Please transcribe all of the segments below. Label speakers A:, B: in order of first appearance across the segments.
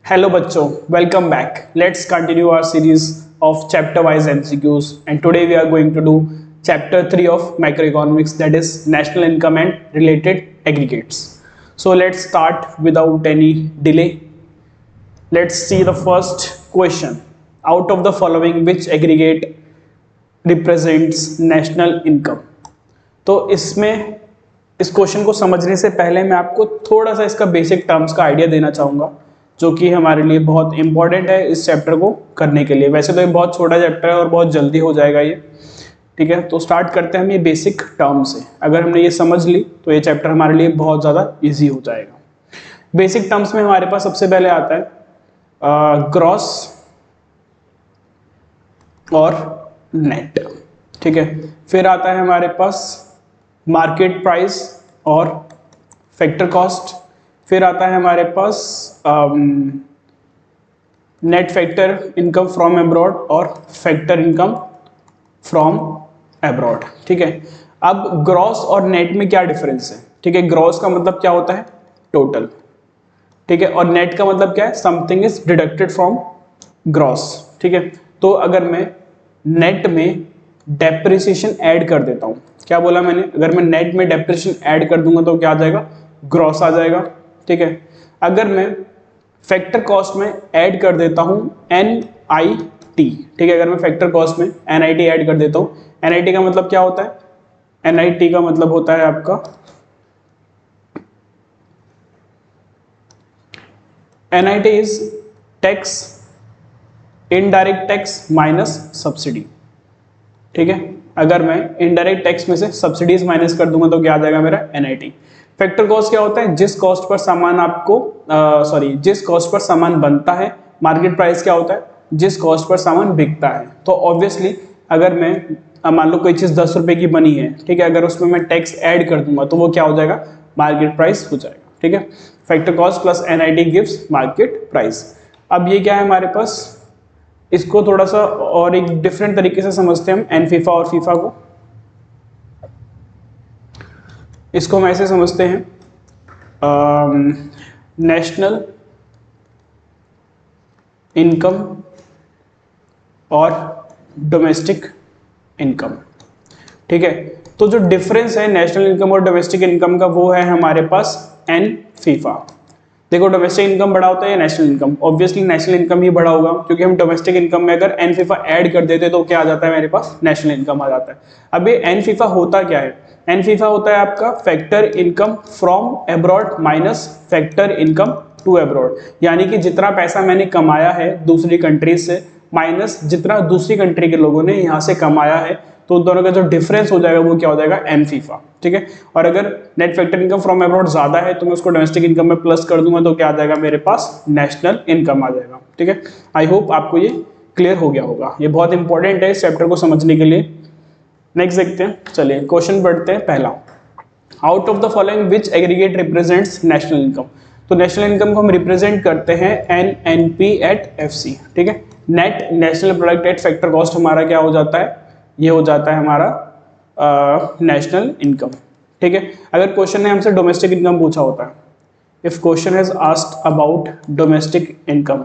A: Hello बच्चों, welcome back. Let's continue our series of chapter wise MCQs and today we are going to do chapter 3 of macroeconomics, that is national income and related aggregates. So let's start without any delay. Let's see the first question. Out of the following which aggregate represents national income? तो इसमें इस question को समझने से पहले मैं आपको थोड़ा सा इसका बेसिक टर्म्स का आइडिया देना चाहूँगा, जो कि हमारे लिए बहुत इंपॉर्टेंट है इस चैप्टर को करने के लिए। वैसे तो ये बहुत छोटा चैप्टर है और बहुत जल्दी हो जाएगा ये, ठीक है। तो स्टार्ट करते हैं हम ये बेसिक टर्म से। अगर हमने ये समझ ली तो ये चैप्टर हमारे लिए बहुत ज़्यादा ईजी हो जाएगा। बेसिक टर्म्स में हमारे पास सबसे पहले आता है ग्रॉस और नेट, ठीक है। फिर आता है हमारे पास मार्केट प्राइस और फैक्टर कॉस्ट। फिर आता है हमारे पास net factor income from abroad और फैक्टर इनकम फ्रॉम अब्रॉड, ठीक है। अब ग्रॉस और नेट में क्या डिफरेंस है, ठीक है। ग्रॉस का मतलब क्या होता है, टोटल, ठीक है। और नेट का मतलब क्या है, something is deducted from gross, ठीक है। तो अगर मैं नेट में डेप्रिसिएशन ऐड कर देता हूँ, क्या बोला मैंने, अगर मैं नेट में डेप्रिसिएशन ऐड कर दूंगा तो क्या आ जाएगा, ग्रॉस आ जाएगा, ठीक है। अगर मैं फैक्टर कॉस्ट में ऐड कर देता हूँ NIT, ठीक है। अगर मैं फैक्टर कॉस्ट में NIT ऐड कर देता हूँ, NIT का मतलब क्या होता है, NIT का मतलब होता है आपका NIT is tax, indirect tax minus subsidy, ठीक है। अगर मैं इनडायरेक्ट टैक्स में से सब्सिडीज माइनस कर दूंगा तो क्या आ जाएगा मेरा NIT। फैक्टर कॉस्ट क्या होता है, जिस कॉस्ट पर सामान आपको जिस कॉस्ट पर सामान बनता है। मार्केट प्राइस क्या होता है, जिस कॉस्ट पर सामान बिकता है। तो ऑब्वियसली अगर मैं मान लो कोई चीज 10 रुपए की बनी है, ठीक है, अगर उसमें मैं टैक्स ऐड कर दूंगा तो वो क्या हो जाएगा, मार्केट प्राइस हो जाएगा, ठीक है। Factor cost plus NIT gives market price. अब ये क्या है हमारे पास, इसको थोड़ा सा और एक डिफरेंट तरीके से समझते हैं हम, एनफीफा और फीफा को। इसको हम ऐसे समझते हैं, नेशनल इनकम और डोमेस्टिक इनकम, ठीक है। तो जो डिफरेंस है नेशनल इनकम और डोमेस्टिक इनकम का, वो है हमारे पास एनफीफा। देखो डोमेस्टिक इनकम बड़ा होता है या national income, obviously national income ही बड़ा होगा, क्योंकि हम डोमेस्टिक इनकम में अगर एनफीफा ऐड कर देते तो क्या आ जाता है मेरे पास, नेशनल इनकम आ जाता है। अब ये एनफीफा होता क्या है, एनफीफा होता है आपका factor income from abroad minus factor income to abroad. यानी कि जितना पैसा मैंने कमाया है दूसरी कंट्री से माइनस जितना दूसरी कंट्री के लोगों ने यहाँ से कमाया है, तो दोनों का जो डिफरेंस हो जाएगा वो क्या हो जाएगा, एनफीफा, ठीक है। और अगर net factor income from abroad ज्यादा है तो मैं उसको डोमेस्टिक इनकम में प्लस कर दूंगा तो क्या आ जाएगा मेरे पास, नेशनल इनकम आ जाएगा, ठीक है। आई होप आपको ये क्लियर हो गया होगा, ये बहुत इंपॉर्टेंट है इस चैप्टर को समझने के लिए। नेक्स्ट देखते हैं, चलिए क्वेश्चन पढ़ते हैं। पहला, out of the following which aggregate represents national income. तो नेशनल इनकम को हम रिप्रेजेंट करते हैं NNP एट FC, ठीक है। Net national product at factor cost हमारा क्या हो जाता है, ये हो जाता है हमारा नेशनल इनकम, ठीक है। अगर क्वेश्चन ने हमसे डोमेस्टिक इनकम पूछा होता है, if question has asked about domestic income,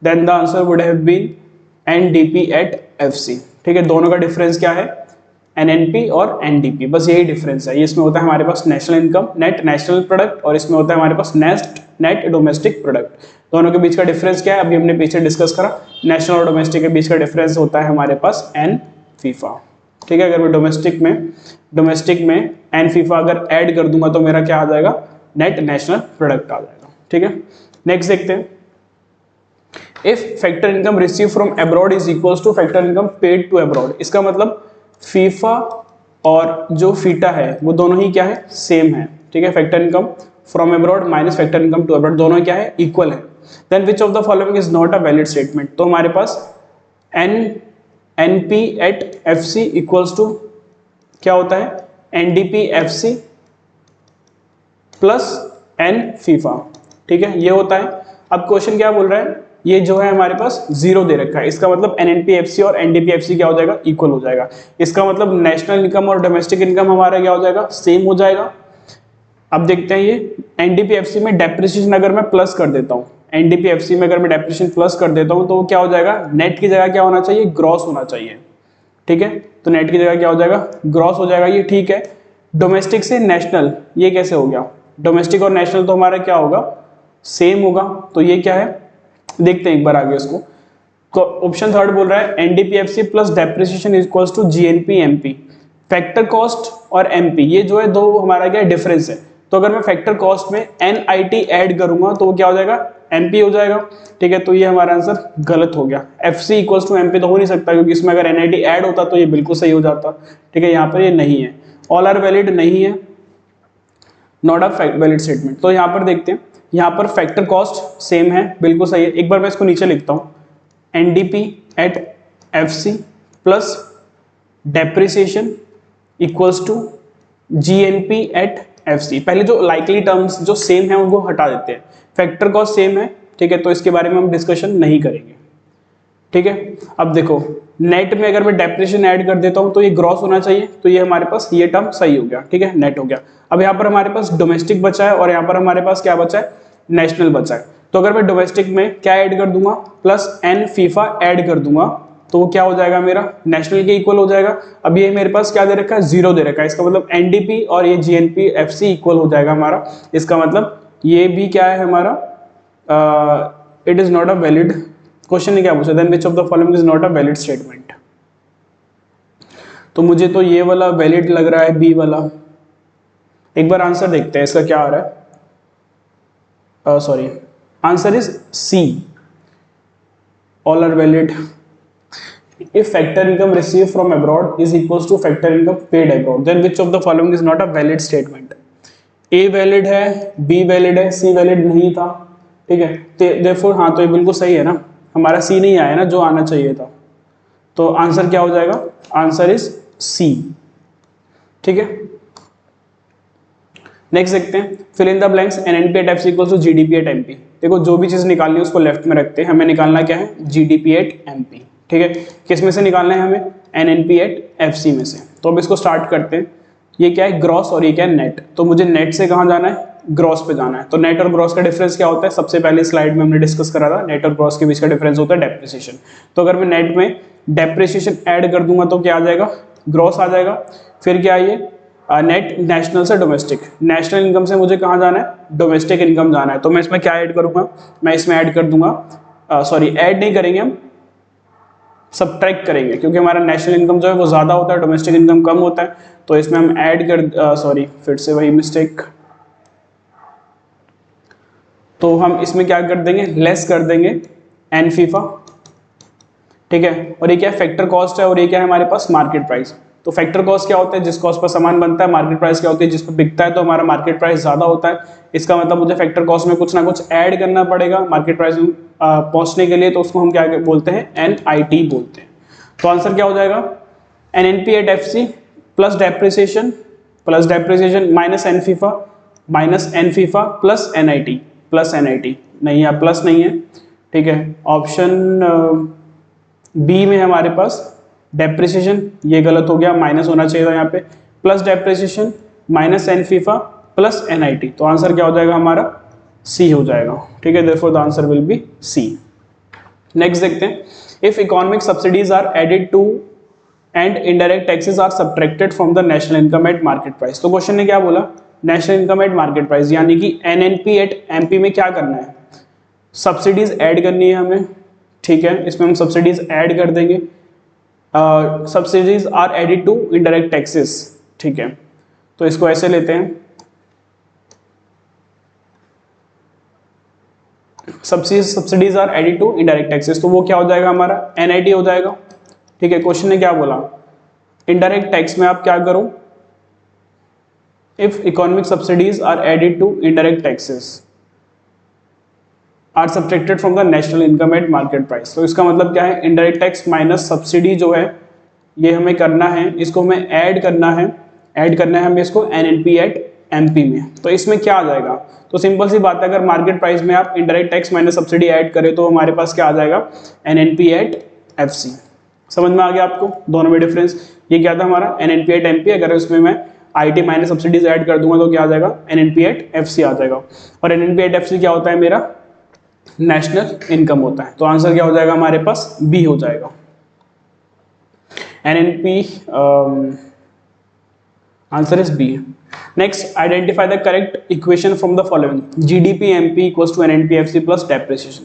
A: then the answer would have been NDP at FC, ठीक है। दोनों का डिफरेंस क्या है, NNP और NDP, बस यही डिफरेंस है। इसमें होता है हमारे पास national income, net national product, और इसमें होता है हमारे पास नेट डोमेस्टिक प्रोडक्ट। दोनों के बीच का डिफरेंस क्या है, अभी हमने पीछे डिस्कस करा, नेशनल और डोमेस्टिक के बीच का डिफरेंस होता है हमारे पास एनफीफा, ठीक है। अगर मैं डोमेस्टिक में एनफीफा अगर ऐड कर दूंगा तो मेरा क्या आ जाएगा, नेट नेशनल प्रोडक्ट आ जाएगा, ठीक है। नेक्स्ट देखते हैं, if factor income receive from abroad is equals to factor income paid to abroad. इसका मतलब फीफा और जो फीटा है वो दोनों ही क्या है, सेम है, ठीक है। Factor income from abroad minus factor income to abroad, दोनों क्या है, इक्वल है। Then which of the following is not a valid statement. तो हमारे पास NP at FC equals to क्या होता है, NDP FC प्लस एनफीफा, ठीक है, ये होता है। अब क्वेश्चन क्या बोल रहा है, ये जो है हमारे पास 0 दे रखा है, इसका मतलब NNP FC और NDP FC क्या हो जाएगा, इक्वल हो जाएगा। इसका मतलब नेशनल इनकम और डोमेस्टिक इनकम हमारा क्या हो जाएगा, सेम हो जाएगा। अब देखते हैं ये NDP FC में डेप्रिसिएशन अगर मैं प्लस कर देता हूँ, एनडीपीएफसी में अगर मैं डेप्रिसिएशन प्लस कर देता हूँ तो वो क्या हो जाएगा, नेट की जगह क्या होना चाहिए, ग्रॉस होना चाहिए। ठीक है, तो नेट की जगह क्या हो जाएगा, ग्रॉस हो जाएगा, ये ठीक है। डोमेस्टिक से नेशनल ये कैसे हो गया, डोमेस्टिक और नेशनल तो हमारा क्या होगा, सेम होगा। तो ये क्या है, देखते हैं एक बार आगे इसको। तो ऑप्शन थर्ड बोल रहा है NDPFC plus depreciation equals to GNP MP. Factor cost और एमपी ये जो है दो हमारा क्या डिफरेंस है। तो अगर मैं फैक्टर कॉस्ट में एनआईटी ऐड करूंगा तो वो क्या हो जाएगा, एमपी हो जाएगा। ठीक है, तो ये हमारा आंसर गलत हो गया। एफसी इक्वल्स टू एमपी तो हो नहीं सकता, क्योंकि इसमें अगर एनआईटी ऐड होता तो ये बिल्कुल सही हो जाता। ठीक है, यहाँ पर ये नहीं है, ऑल आर वैलिड नहीं है, नॉट अ वैलिड स्टेटमेंट। तो यहाँ पर देखते हैं, यहाँ पर फैक्टर कॉस्ट सेम है, बिल्कुल सही है। एक बार मैं इसको नीचे लिखता हूँ, NDP at FC plus depreciation equals to GNP at FC. पहले जो लाइकली टर्म्स जो सेम है उनको हटा देते हैं, फैक्टर कॉस्ट सेम है। ठीक है, तो इसके बारे में हम डिस्कशन नहीं करेंगे। ठीक है, अब देखो नेट में अगर मैं डेप्रिसिएशन ऐड कर देता हूं तो ये ग्रॉस होना चाहिए, तो ये हमारे पास ये टर्म सही हो गया। ठीक है, नेट हो गया। अब यहाँ पर हमारे पास डोमेस्टिक बचा है और यहाँ पर हमारे पास क्या बचा है, नेशनल बचा है। तो अगर मैं डोमेस्टिक में क्या ऐड कर दूंगा, प्लस एन फीफा ऐड कर दूंगा तो वो क्या हो जाएगा, मेरा नेशनल के इक्वल हो जाएगा। अब ये मेरे पास क्या दे रखा है, 0 दे रखा है, इसका मतलब एनडीपी और ये जीएनपी एफसी इक्वल हो जाएगा हमारा। इसका मतलब ये भी क्या है हमारा, it is not a valid. Question ने क्या पूछा, then which of the following is not a valid statement. तो मुझे तो ये वाला वैलिड लग रहा है, बी वाला। एक बार आंसर देखते हैं इसका क्या आ रहा है। Sorry, answer is C, all are valid. If factor income received from abroad is equals to factor income paid abroad, then which of the following is not a valid statement? A valid है, B valid है, C valid नहीं था। ठीक है, therefore हाँ, तो ये बिल्कुल सही है ना, हमारा C नहीं आया ना जो आना चाहिए था। तो आंसर क्या हो जाएगा, आंसर इज C। ठीक है, नेक्स्ट देखते हैं, fill in the blanks NNP at FC equals to GDP at MP. देखो जो भी चीज निकालनी है उसको लेफ्ट में रखते हैं, हमें निकालना क्या है, जीडीपी एट एमपी। ठीक है, किस में से निकालना है हमें, एनएनपी एट एफसी में से। तो अब इसको स्टार्ट करते हैं। ये क्या है, ग्रॉस और ये क्या है, नेट। तो मुझे नेट से कहाँ जाना है, ग्रॉस पे जाना है। तो नेट और ग्रॉस का डिफरेंस क्या होता है, सबसे पहले स्लाइड में हमने डिस्कस करा था, नेट और ग्रॉस के बीच का डिफरेंस होता है डेप्रिसिएशन। तो अगर मैं नेट में डेप्रिसिएशन ऐड कर दूंगा तो क्या आ जाएगा, ग्रॉस आ जाएगा। फिर क्या है, ये नेट नेशनल से डोमेस्टिक, नेशनल इनकम से मुझे कहाँ जाना है, डोमेस्टिक इनकम जाना है। तो मैं इसमें क्या ऐड करूंगा, मैं इसमें ऐड कर दूंगा, सॉरी ऐड नहीं करेंगे हम, सब्ट्रैक्ट करेंगे, क्योंकि हमारा नेशनल इनकम जो है वो ज्यादा होता है, डोमेस्टिक इनकम कम होता है। तो इसमें हम ऐड कर, सॉरी फिर से वही मिस्टेक, तो हम इसमें क्या कर देंगे, लेस कर देंगे एन फीफा। ठीक है, और ये क्या फैक्टर कॉस्ट है और ये क्या है हमारे पास मार्केट प्राइस। तो फैक्टर कॉस्ट क्या होता है, जिस कॉस्ट पर सामान बनता है, मार्केट प्राइस क्या होती है, जिस पर बिकता है, तो हमारा मार्केट प्राइस ज्यादा होता है। इसका मतलब मुझे फैक्टर कॉस्ट में कुछ ना कुछ ऐड करना पड़ेगा मार्केट प्राइस में पहुंचने के लिए, तो उसको हम क्या बोलते हैं, एनआईटी बोलते हैं। तो आंसर क्या हो जाएगा, NNP at FC plus depreciation minus N FIA plus NIT नहीं है, प्लस नहीं है। ठीक है, ऑप्शन बी में हमारे पास डेप्रिसिएशन, ये गलत हो गया, माइनस होना चाहिए था यहाँ पे, plus depreciation minus N FIA plus NIT. तो आंसर क्या हो जाएगा हमारा, सी हो जाएगा। ठीक है, therefore the answer will be C. Next देखते हैं, if economic subsidies are added to and indirect taxes are subtracted from the national income at market price. तो क्वेश्चन ने क्या बोला, national income at market price, यानी कि NNP eight MP में क्या करना है, सब्सिडीज ऐड करनी है हमें। ठीक है, इसमें हम सब्सिडीज ऐड कर देंगे, subsidies are added to indirect taxes. ठीक है, तो इसको ऐसे लेते हैं, subsidies are added to indirect taxes, तो वो क्या हो जाएगा हमारा, एनआईटी हो जाएगा। ठीक है, क्वेश्चन ने क्या बोला, इनडायरेक्ट टैक्स में आप क्या करो, if economic subsidies are added to indirect taxes are subtracted from the national income at market price. तो इसका मतलब क्या है, इनडायरेक्ट टैक्स माइनस सब्सिडी जो है ये हमें करना है, इसको हमें ऐड करना है हमें इसको एनएनपी एट एमपी में। तो इसमें क्या आ जाएगा, तो सिंपल सी बात है, अगर मार्केट प्राइस में आप indirect tax minus subsidy add करें तो हमारे पास क्या आ जाएगा, एनएनपी एट एफसी। समझ में आ गया आपको दोनों में डिफरेंस। ये क्या था हमारा, एनएनपी एट एमपी, अगर उसमें मैं आईटी माइनस सब्सिडीज ऐड कर दूंगा तो क्या आ जाएगा, एनएनपी एट एफसी आ जाएगा। और एनएनपी एट एफसी क्या होता है मेरा, नेशनल इनकम होता है। तो आंसर क्या हो जाएगा हमारे पास, बी हो जाएगा। NNP, answer is B. Next, identify the correct equation from the following. GDP MP equals to NNPFC plus depreciation.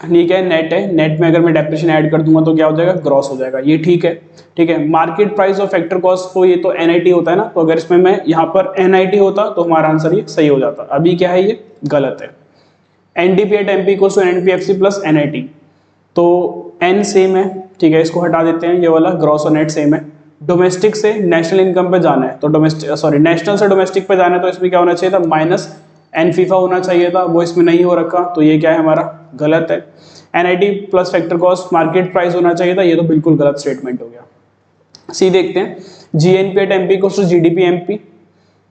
A: ये क्या है, नेट है, नेट में अगर मैं डेप्रिसिएशन ऐड कर दूंगा तो क्या हो जाएगा, ग्रॉस हो जाएगा, ये ठीक है। ठीक है, मार्केट प्राइस और फैक्टर कॉस्ट, तो ये तो एनआईटी होता है ना, तो अगर इसमें मैं यहाँ पर एनआईटी होता तो हमारा आंसर ये सही हो जाता। अभी क्या है, ये गलत है। NDP at MP equals to NNPFC plus NIT, तो एन सेम है, ठीक है, इसको हटा देते हैं, ये वाला ग्रॉस और नेट सेम है। डोमेस्टिक से नेशनल इनकम पे जाना है, तो डोमेस्टिक सॉरी नेशनल से डोमेस्टिक पे जाना है, तो इसमें क्या होना चाहिए था, माइनस एन फीफा होना चाहिए था, वो इसमें नहीं हो रखा, तो ये क्या है हमारा, गलत है। NIT plus factor cost market price होना चाहिए था, ये तो बिल्कुल गलत स्टेटमेंट हो गया। सी देखते हैं, GNP at MP equals to GDP MP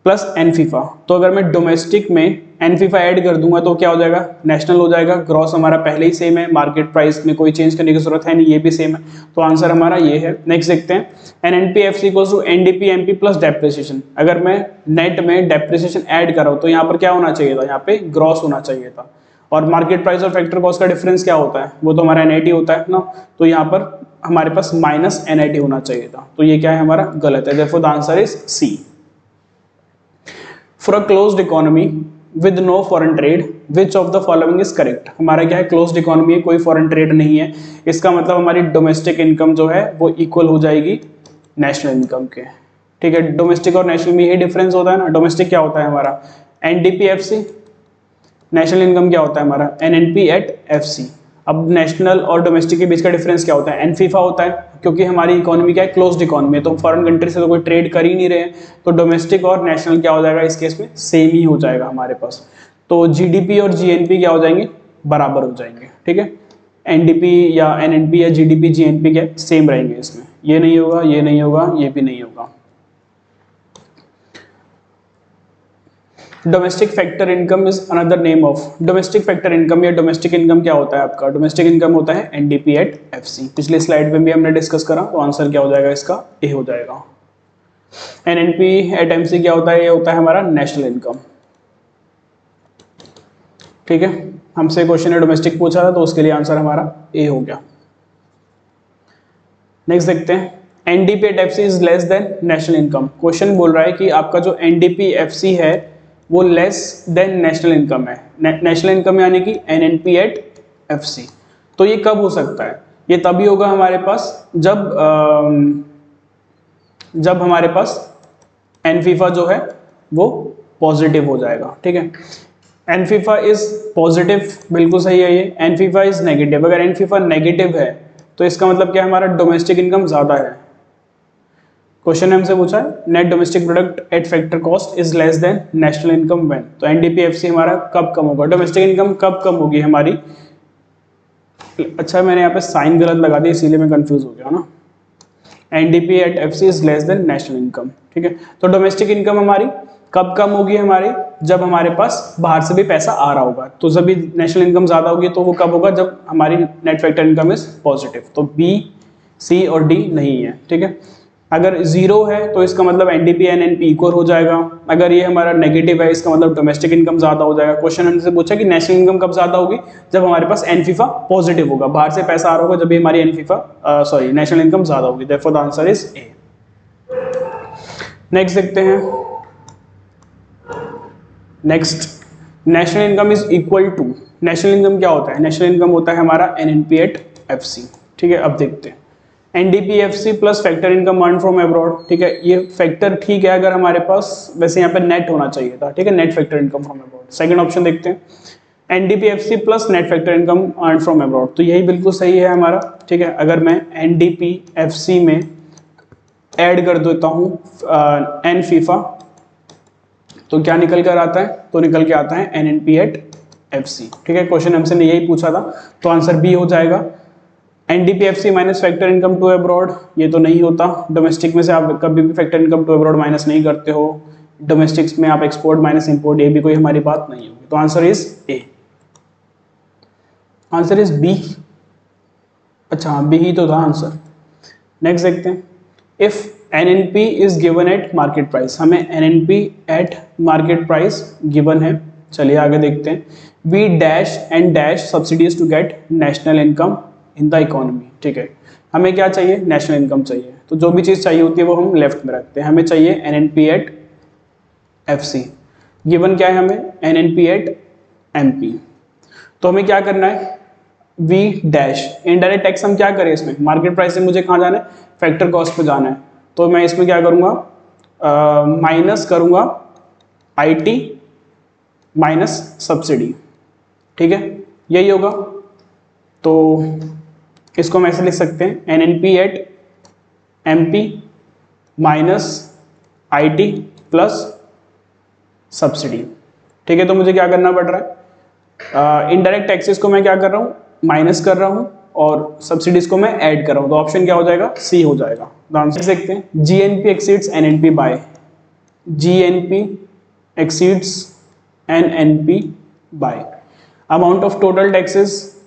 A: plus N FIFA, तो अगर मैं डोमेस्टिक में एन फीफा ऐड कर दूंगा तो क्या हो जाएगा, नेशनल हो जाएगा। ग्रॉस हमारा पहले ही सेम है, मार्केट प्राइस में कोई चेंज करने की जरूरत है नहीं, ये भी सेम है, तो आंसर हमारा ये है। नेक्स्ट देखते हैं, NNPFC equals to NDP MP plus depreciation, अगर मैं नेट में डेप्रिसिएशन ऐड कर रहा हूं तो यहाँ पर क्या होना चाहिए था, यहाँ पे ग्रॉस होना चाहिए था। और मार्केट प्राइस और फैक्टर कॉस्ट का डिफरेंस क्या होता है, वो तो हमारा एनआईटी होता है ना, तो यहाँ पर हमारे पास माइनस एनआईटी होना चाहिए था, तो ये क्या है हमारा, गलत है। Therefore the answer is C. For a closed economy with no foreign trade, which of the following is correct? हमारा क्या है, क्लोज्ड इकोनॉमी है, कोई फॉरेन ट्रेड नहीं है, इसका मतलब हमारी डोमेस्टिक इनकम जो है वो इक्वल हो जाएगी नेशनल इनकम के। ठीक है, डोमेस्टिक और नेशनल में यही डिफरेंस होता है ना। डोमेस्टिक क्या होता है हमारा एनडीपीएफसी, नेशनल इनकम क्या होता है हमारा एनएनपी एट एफसी। अब नेशनल और डोमेस्टिक के बीच का डिफरेंस क्या होता है, एनफीफा होता है, क्योंकि हमारी इकोनॉमी क्या है, क्लोज्ड इकोनॉमी है, तो फॉरेन कंट्री से तो कोई ट्रेड कर ही नहीं रहे हैं, तो डोमेस्टिक और नेशनल क्या हो जाएगा, इस केस में सेम ही हो जाएगा हमारे पास। तो जीडीपी और जीएनपी क्या हो जाएंगे, बराबर हो जाएंगे। ठीक है, एनडीपी या एनएनपी या जीडीपी जीएनपी क्या सेम रहेंगे इसमें, ये नहीं होगा, ये नहीं होगा, ये भी नहीं होगा। Domestic factor income is another name of, domestic factor income या डोमेस्टिक इनकम क्या होता है आपका, डोमेस्टिक इनकम होता है एनडीपी एट एफसी। पिछले स्लाइड में भी हमने डिस्कस करा, तो आंसर क्या हो जाएगा इसका, ए हो जाएगा। एनएनपी एट एमसी क्या होता है, ये होता है हमारा नेशनल इनकम। ठीक है, हमसे क्वेश्चन है डोमेस्टिक पूछा था, तो उसके लिए आंसर हमारा ए हो गया। नेक्स्ट देखते हैं, NDP at FC is less then national income. Question बोल रहा है कि आपका जो एनडीपी एफसी है वो लेस देन नेशनल इनकम है, नेशनल इनकम यानी कि एनएनपी एट एफसी। तो ये कब हो सकता है, ये तभी होगा हमारे पास जब हमारे पास एनफीफा जो है वो पॉजिटिव हो जाएगा। ठीक है, एनफीफा इज पॉजिटिव, बिल्कुल सही है ये। एनफीफा इज नेगेटिव, अगर एनफीफा नेगेटिव है तो इसका मतलब क्या है, हमारा डोमेस्टिक इनकम ज्यादा है। क्वेश्चन हमसे पूछा है net domestic product at factor cost is less then national income when, तो एनडीपीएफसी हमारा कब कम होगा, डोमेस्टिक इनकम कब कम होगी हमारी। अच्छा, मैंने यहाँ पे साइन गलत लगा दिया, इसीलिए मैं कंफ्यूज हो गया ना। NDP at FC is less then national income. ठीक है, तो डोमेस्टिक इनकम हमारी कब कम होगी हमारी, जब हमारे पास बाहर से भी पैसा आ रहा होगा, तो जब भी नेशनल इनकम ज्यादा होगी तो वो कब होगा, जब हमारी net factor income is positive. तो बी, सी और डी नहीं है। ठीक है, अगर जीरो है तो इसका मतलब एनडीपी एनएनपी इक्वल हो जाएगा, अगर ये हमारा नेगेटिव है इसका मतलब डोमेस्टिक इनकम ज्यादा हो जाएगा। क्वेश्चन हमसे पूछा कि नेशनल इनकम कब ज्यादा होगी, जब हमारे पास एनफीफा पॉजिटिव होगा, बाहर से पैसा आ रहा होगा, जब भी हमारी एनफीफा सॉरी नेशनल इनकम ज्यादा होगी। Therefore the answer is A. Next देखते हैं, next, national income is equal to, national income क्या होता है, नेशनल इनकम होता है हमारा एनएनपी एट एफसी। ठीक है, अब देखते हैं NDPFC plus factor income earn from abroad. ठीक है, ये फैक्टर ठीक है अगर हमारे पास, वैसे यहाँ पे नेट होना चाहिए था। ठीक है, net factor income from abroad. Second option देखते हैं, NDPFC plus net factor income earn from abroad, तो यही बिल्कुल सही है हमारा। ठीक है, अगर मैं एनडीपीएफसी में ऐड कर देता हूँ एन फीफा, तो क्या निकल कर आता है, तो निकल के आता है एनएनपी एट एफसी। ठीक है, क्वेश्चन हमसे ने यही पूछा था, तो आंसर बी हो जाएगा। NDPFC minus factor income to abroad, ये तो नहीं होता, डोमेस्टिक में से आप कभी भी factor income to abroad minus नहीं करते हो, डोमेस्टिक्स में आप एक्सपोर्ट माइनस इंपोर्ट, ये भी कोई हमारी बात नहीं होगी, तो answer is A. Answer is B. अच्छा हाँ, बी ही तो था आंसर। नेक्स्ट देखते हैं, if NNP is given at market price, हमें NNP at market price given है। चलिए आगे देखते हैं। We dash and dash subsidies to get national income in the economy. ठीक है, हमें क्या चाहिए? नेशनल इनकम चाहिए। तो जो भी चीज़ चाहिए होती है वो हम लेफ्ट में रखते हैं। हमें चाहिए NNP एट FC। गिवन क्या है हमें? NNP at MP। तो हमें क्या करना है? V डैश इनडायरेक्ट टैक्स हम क्या करें इसमें? मार्केट प्राइस से मुझे कहाँ जाना है? फैक्टर कॉस्ट पे जाना है। तो मैं इसमें क्या करूँगा? माइनस करूँगा IT माइनस सब्सिडी। ठीक है, यही होगा। तो इसको हम ऐसे लिख सकते हैं NNP at MP minus IT plus subsidy. ठीक है, तो मुझे क्या करना पड़ रहा है? इनडायरेक्ट टैक्सेस को मैं क्या कर रहा हूँ? माइनस कर रहा हूँ और सब्सिडीज को मैं ऐड कर रहा हूँ। तो ऑप्शन क्या हो जाएगा? C हो जाएगा। आंसर देखते हैं। GNP exceeds NNP by, GNP exceeds NNP by amount of total taxes,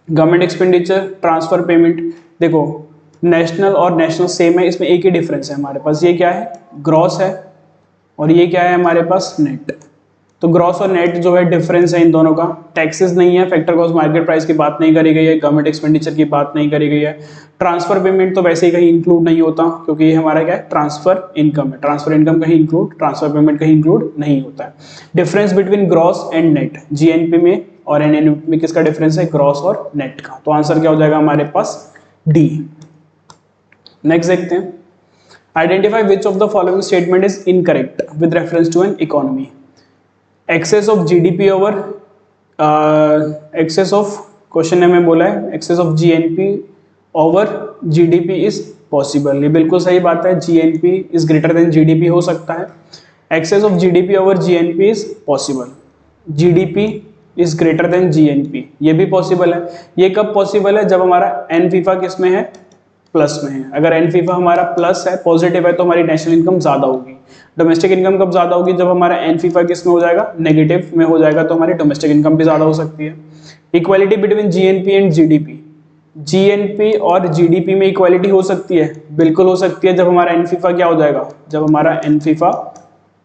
A: government expenditure, transfer payment. देखो नेशनल और नेशनल सेम है, इसमें एक ही डिफरेंस है हमारे पास। ये क्या है? ग्रॉस है और ये क्या है हमारे पास? नेट। तो ग्रॉस और नेट जो है डिफरेंस है इन दोनों का। टैक्सेस नहीं है, फैक्टर कॉस्ट मार्केट प्राइस की बात नहीं करी गई है, गवर्नमेंट एक्सपेंडिचर की बात नहीं करी गई है। ट्रांसफर पेमेंट तो वैसे ही कहीं इंक्लूड नहीं होता क्योंकि ये हमारा क्या है? ट्रांसफर इनकम है। ट्रांसफर इनकम कहीं इंक्लूड, ट्रांसफर पेमेंट कहीं इंक्लूड नहीं होता है। Difference between gross and net, GNP में और NNP में किसका डिफरेंस है? ग्रॉस और नेट का। तो आंसर क्या हो जाएगा हमारे पास? D। नेक्स्ट देखते हैं। Identify which of the following statement is incorrect with reference to an economy. Excess of GDP over excess of, question ने में बोला है excess of GNP over GDP is possible. ये बिल्कुल सही बात है। GNP is greater than GDP हो सकता है। Excess of GDP over GNP is possible. GDP is greater than GNP, ये भी पॉसिबल है। ये कब पॉसिबल है? जब हमारा N फीफा किस में है? प्लस में है। अगर N फीफा हमारा प्लस है, पॉजिटिव है, तो हमारी नेशनल इनकम ज्यादा होगी। डोमेस्टिक इनकम कब ज्यादा होगी? जब हमारा N फीफा किस में हो जाएगा? नेगेटिव में हो जाएगा, तो हमारी डोमेस्टिक इनकम भी ज्यादा हो सकती है। Equality between GNP and GDP, GNP और GDP में इक्वालिटी हो सकती है, बिल्कुल हो सकती है। जब हमारा N फीफा क्या हो जाएगा? जब हमारा N फीफा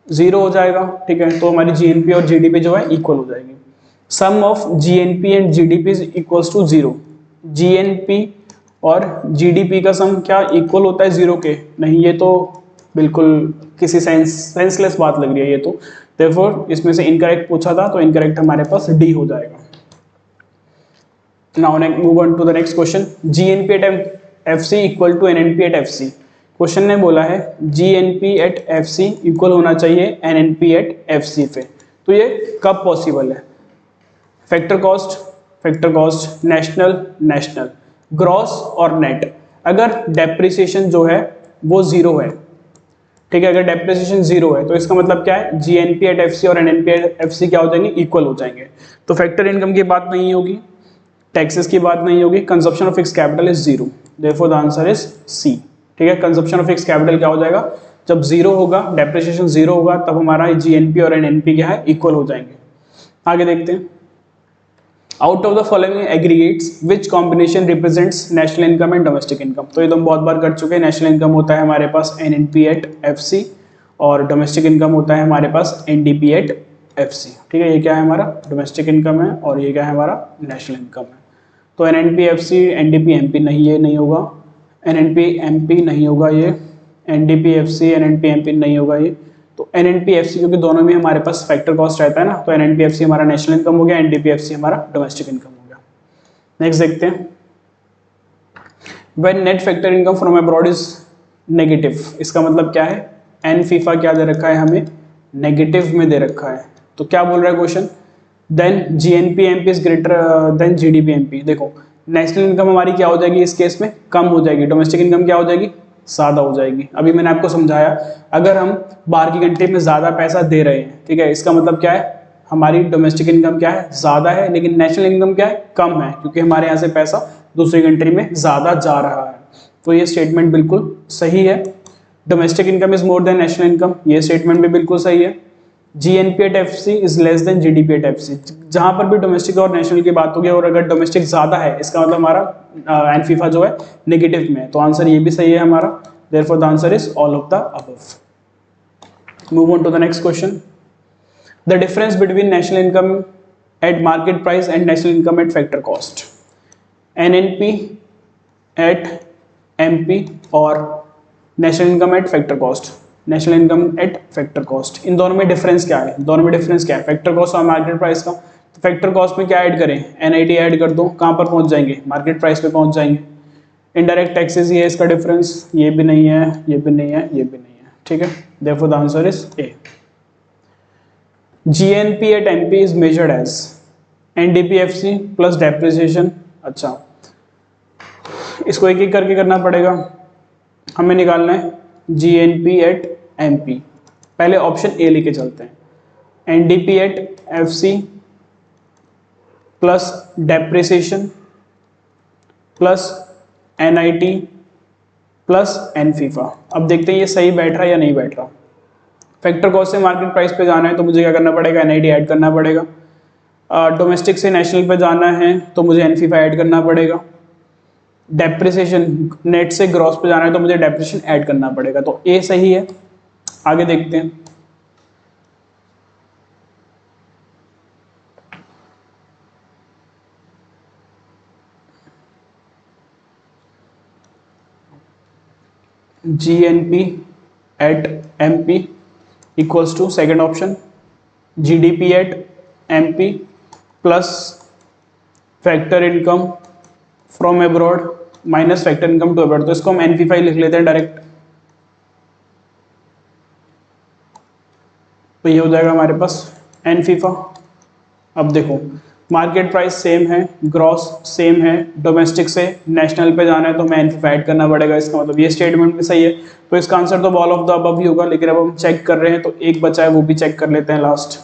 A: 0 हो जाएगा। ठीक है, तो हमारी GNP और GDP जो है इक्वल हो जाएगी। Sum of GNP and GDP is equals to 0। GNP और GDP का सम क्या इक्वल होता है 0 के? नहीं, ये तो बिल्कुल किसी सेंसलेस बात लग रही है ये तो। देयरफॉर इसमें से इनकरेक्ट पूछा था, तो इनकरेक्ट हमारे पास D हो जाएगा। Now move on to the next question. GNP at FC equal to NNP at FC। Question ने बोला है GNP एट FC इक्वल होना चाहिए NNP एट FC पे। तो ये कब पॉसिबल है? फैक्टर कॉस्ट, नेशनल, ग्रॉस और नेट। अगर डेप्रिसिएशन जो है वो 0 है, ठीक है, अगर डेप्रिसिएशन 0 है तो इसका मतलब क्या है? GNP एट FC और NNP एट FC क्या हो जाएंगे? इक्वल हो जाएंगे। तो फैक्टर इनकम की बात नहीं होगी, टैक्सेस की बात नहीं होगी, consumption of fix capital is 0। Therefore the answer is C। ठीक है, कंजप्शन ऑफ फिक्स कैपिटल क्या हो जाएगा? जब 0 होगा, डेप्रिसिएशन 0 होगा, तब हमारा GNP और NNP क्या है? इक्वल हो जाएंगे। आगे देखते हैं। Out of the following aggregates which combination represents national income and domestic income. तो ये तो हम बहुत बार कर चुके हैं। नेशनल इनकम होता है हमारे पास NNP एट FC और डोमेस्टिक इनकम होता है हमारे पास NDP एट FC। ठीक है, ये क्या है? हमारा डोमेस्टिक इनकम है और ये क्या है? हमारा नेशनल इनकम है। तो NNP FC NDP MP नहीं, ये नहीं होगा। NNP MP नहीं होगा, ये NDP FC NNP MP नहीं होगा ये। तो NNP FC क्योंकि दोनों में हमारे पास फैक्टर कॉस्ट रहता है ना, तो NNP FC हमारा नेशनल इनकम हो गया, NDP FC हमारा डोमेस्टिक इनकम हो गया। नेक्स्ट देखते हैं। When net factor income from abroad is negative, इसका मतलब क्या है? N फीफा क्या दे रखा है हमें? नेगेटिव में दे रखा है। तो क्या बोल रहा है question? Then GNP MP is greater than GDP MP। देखो नेशनल इनकम हमारी क्या हो जाएगी इस केस में? कम हो जाएगी। डोमेस्टिक इनकम क्या हो जाएगी? ज्यादा हो जाएगी। अभी मैंने आपको समझाया, अगर हम बाहर की कंट्री में ज्यादा पैसा दे रहे हैं, ठीक है, इसका मतलब क्या है? हमारी डोमेस्टिक इनकम क्या है? ज्यादा है, लेकिन नेशनल इनकम क्या है? कम है, क्योंकि हमारे यहाँ से पैसा दूसरी कंट्री में ज्यादा जा रहा है। तो ये स्टेटमेंट बिल्कुल सही है। Domestic income is more than national income, ये स्टेटमेंट भी बिल्कुल सही है। GNP at FC is less than GDP at FC। जहां पर भी डोमेस्टिक और नेशनल की बात होगी और अगर डोमेस्टिक ज्यादा है, इसका मतलब हमारा N फीफा जो है नेगेटिव में है। तो आंसर ये भी सही है हमारा। Therefore the answer is all of the above. Move on to the next question. The difference between national income at market price and national income at factor cost, NNP at MP और national income at factor cost, national income at factor cost, इन दोनों में difference क्या है? दोनों में difference क्या है? फैक्टर कॉस्ट और मार्केट प्राइस का। तो फैक्टर कॉस्ट में क्या ऐड करें? NIT ऐड कर दो, कहाँ पर पहुंच जाएंगे? मार्केट प्राइस पे पहुंच जाएंगे। इनडायरेक्ट टैक्सेस ये है इसका डिफरेंस, ये भी नहीं है, ये भी नहीं है, ये भी नहीं है, ठीक है। Therefore the answer is A. GNP at MP is measured as NDPFC plus depreciation. अच्छा, इसको एक एक करके करना पड़ेगा, हमें निकालना है GNP एट MP। पहले ऑप्शन ए लेके चलते हैं, NDP at FC plus depreciation plus NIT plus NFIFA। अब देखते हैं ये सही बैठ रहा है या नहीं बैठ रहा। फैक्टर कॉस्ट से मार्केट प्राइस पे जाना है तो मुझे क्या करना पड़ेगा? NIT ऐड करना पड़ेगा। डोमेस्टिक से नेशनल पे जाना है तो मुझे NFIFA ऐड करना पड़ेगा। डेप्रिसिएशन नेट से ग्रॉस पे जाना है तो मुझे डेप्रिसिएशन ऐड करना पड़ेगा। तो ए सही है, आगे देखते हैं। GNP at MP equals to second option GDP at MP plus factor income from abroad minus factor income to abroad. तो इसको हम NFIFA लिख लेते हैं डायरेक्ट, तो ये हो जाएगा हमारे पास NFIFA। अब देखो मार्केट प्राइस सेम है, ग्रॉस सेम है, डोमेस्टिक से नेशनल पे जाना है तो हमें NFIFA ऐड करना पड़ेगा। इसका मतलब ये स्टेटमेंट भी सही है, तो इसका आंसर तो ऑल ऑफ द अबव ही होगा। लेकिन अब हम चेक कर रहे हैं तो एक बचा है, वो भी चेक कर लेते हैं last.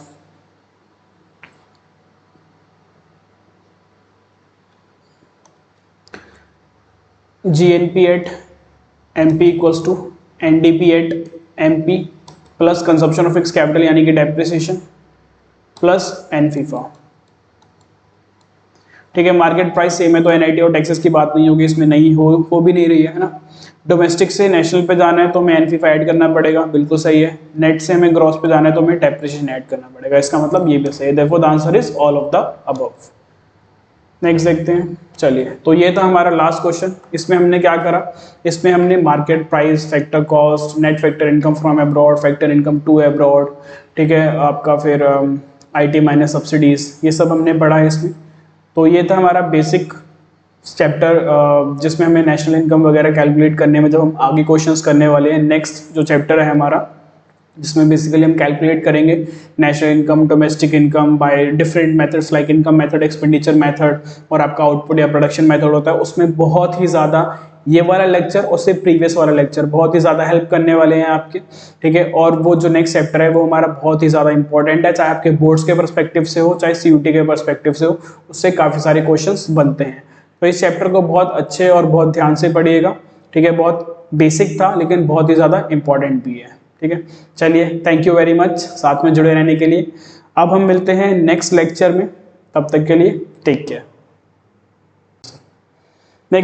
A: GNP at MP equals to NDP at MP plus consumption of fix capital यानी कि डेप्रिसिएशन प्लस NFIFA, ठीक है। मार्केट प्राइस सेम है तो NIT और टैक्सेस की बात नहीं होगी, इसमें नहीं हो भी नहीं रही है ना। डोमेस्टिक से नेशनल पे जाना है तो हमें NFIFA ऐड करना पड़ेगा, बिल्कुल सही है। नेट से हमें ग्रॉस पे जाना है तो हमें डेप्रिसिएशन ऐड करना पड़ेगा, इसका मतलब ये भी सही है। Therefore the answer is all of the above. Next देखते हैं, चलिए। तो ये था हमारा लास्ट क्वेश्चन। इसमें हमने क्या करा? इसमें हमने market price, factor cost, net factor income from abroad, factor income to abroad, ठीक है, आपका फिर IT माइनस सब्सिडीज, ये सब हमने पढ़ा है इसमें। तो ये था हमारा बेसिक चैप्टर, जिसमें हमें नेशनल इनकम वगैरह कैलकुलेट करने में जब हम आगे क्वेश्चंस करने वाले हैं। नेक्स्ट जो चैप्टर है हमारा, जिसमें बेसिकली हम कैलकुलेट करेंगे national income, domestic income by different methods like income method, expenditure method और आपका आउटपुट या प्रोडक्शन मेथड होता है। उसमें बहुत ही ज़्यादा ये वाला लेक्चर और उससे प्रीवियस वाला लेक्चर बहुत ही ज़्यादा हेल्प करने वाले हैं आपके, ठीक है। और वो जो नेक्स्ट चैप्टर है वो हमारा बहुत ही ज़्यादा इंपॉर्टेंट है, चाहे आपके बोर्ड्स के परस्पेक्टिव से हो, चाहे CUT के परस्पेक्टिव से हो, उससे काफ़ी सारे क्वेश्चंस बनते हैं। तो इस चैप्टर को बहुत अच्छे और बहुत ध्यान से पढ़िएगा, ठीक है। बहुत बेसिक था लेकिन बहुत ही ज़्यादा इंपॉर्टेंट भी है, ठीक है। चलिए, थैंक यू वेरी मच साथ में जुड़े रहने के लिए। अब हम मिलते हैं नेक्स्ट लेक्चर में, तब तक के लिए टेक केयर।